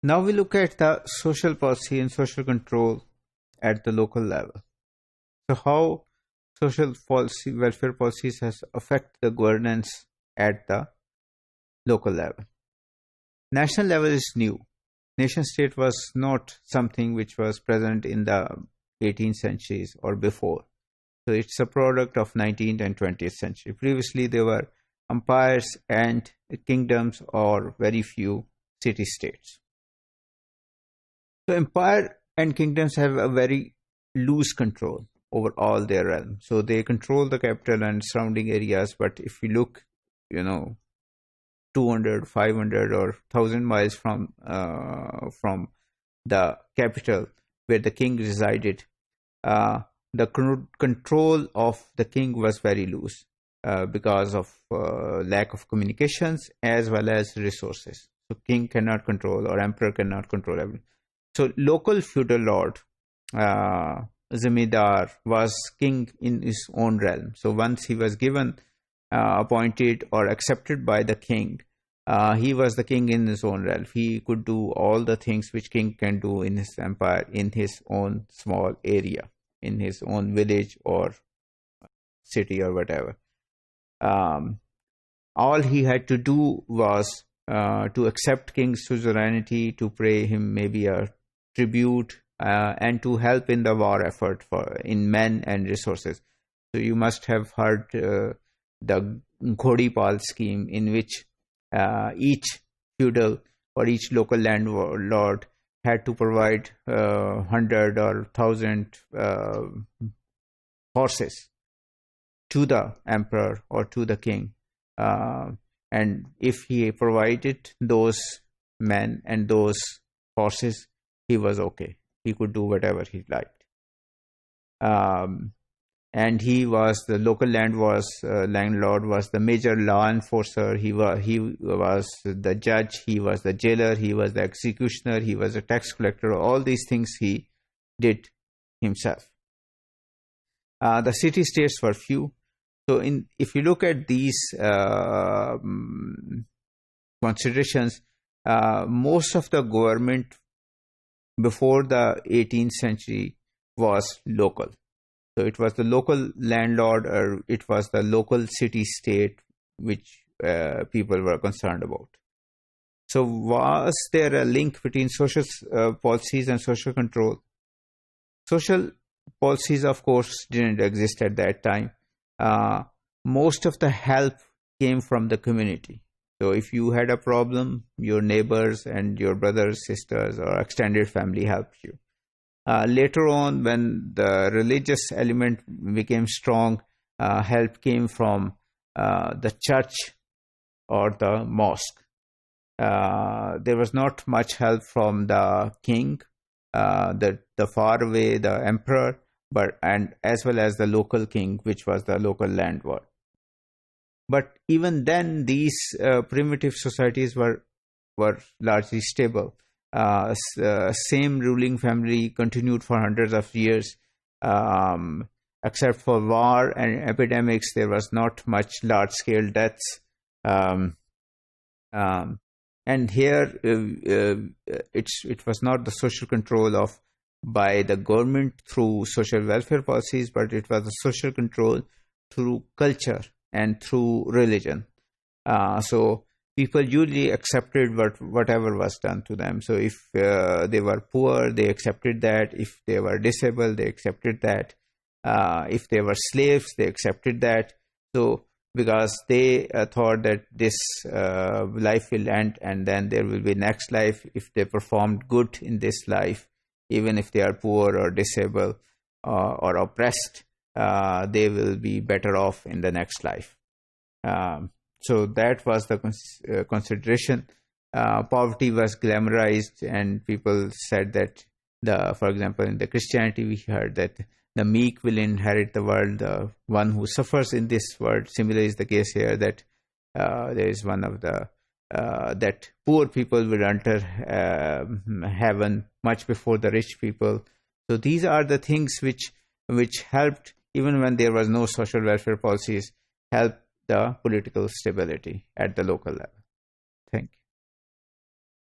Now we look at the social policy and social control at the local level. So how social policy, welfare policies has affect the governance at the local level. National level is new. Nation state was not something which was present in the 18th centuries or before. So it's a product of 19th and 20th century. Previously there were empires and kingdoms or very few city-states. So empire and kingdoms have a very loose control over all their realm. So they control the capital and surrounding areas. But if you look, 200, 500 or 1,000 miles from the capital where the king resided, the control of the king was very loose because of lack of communications as well as resources. So king cannot control or emperor cannot control everything. So local feudal lord, Zamindar, was king in his own realm. So once he was given, appointed or accepted by the king, he was the king in his own realm. He could do all the things which king can do in his empire, in his own small area, in his own village or city or whatever. All he had to do was to accept king's suzerainty, to pay him maybe a tribute, and to help in the war effort in men and resources. So you must have heard the Ghodipal scheme, in which each feudal or each local landlord had to provide 100 or 1,000 horses to the emperor or to the king. And if he provided those men and those horses, he was okay. He could do whatever he liked. And he was the local landlord was the major law enforcer. He was the judge. He was the jailor. He was the executioner. He was a tax collector. All these things he did himself. The city states were few. So if you look at these considerations, most of the government before the 18th century was local. So it was the local landlord, or it was the local city-state which people were concerned about. So was there a link between social policies and social control? Social policies, of course, didn't exist at that time. Most of the help came from the community. So if you had a problem, your neighbors and your brothers, sisters, or extended family helped you. Later on, when the religious element became strong, help came from the church or the mosque. There was not much help from the king, the far away, the emperor, and as well as the local king, which was the local landlord. But even then, these primitive societies were largely stable. Same ruling family continued for hundreds of years. Except for war and epidemics, there was not much large-scale deaths. And here, it was not the social control by the government through social welfare policies, but it was the social control through culture and through religion. So people usually accepted whatever was done to them. So if they were poor, they accepted that. If they were disabled, they accepted that. If they were slaves, they accepted that. So because they thought that this life will end and then there will be next life. If they performed good in this life, even if they are poor or disabled or oppressed, they will be better off in the next life. So that was the consideration. Poverty was glamorized, and people said that, for example, in the Christianity, we heard that the meek will inherit the world, the one who suffers in this world. Similarly is the case here, that there is one of the that poor people will enter heaven much before the rich people. So these are the things which helped, even when there was no social welfare policies, help the political stability at the local level.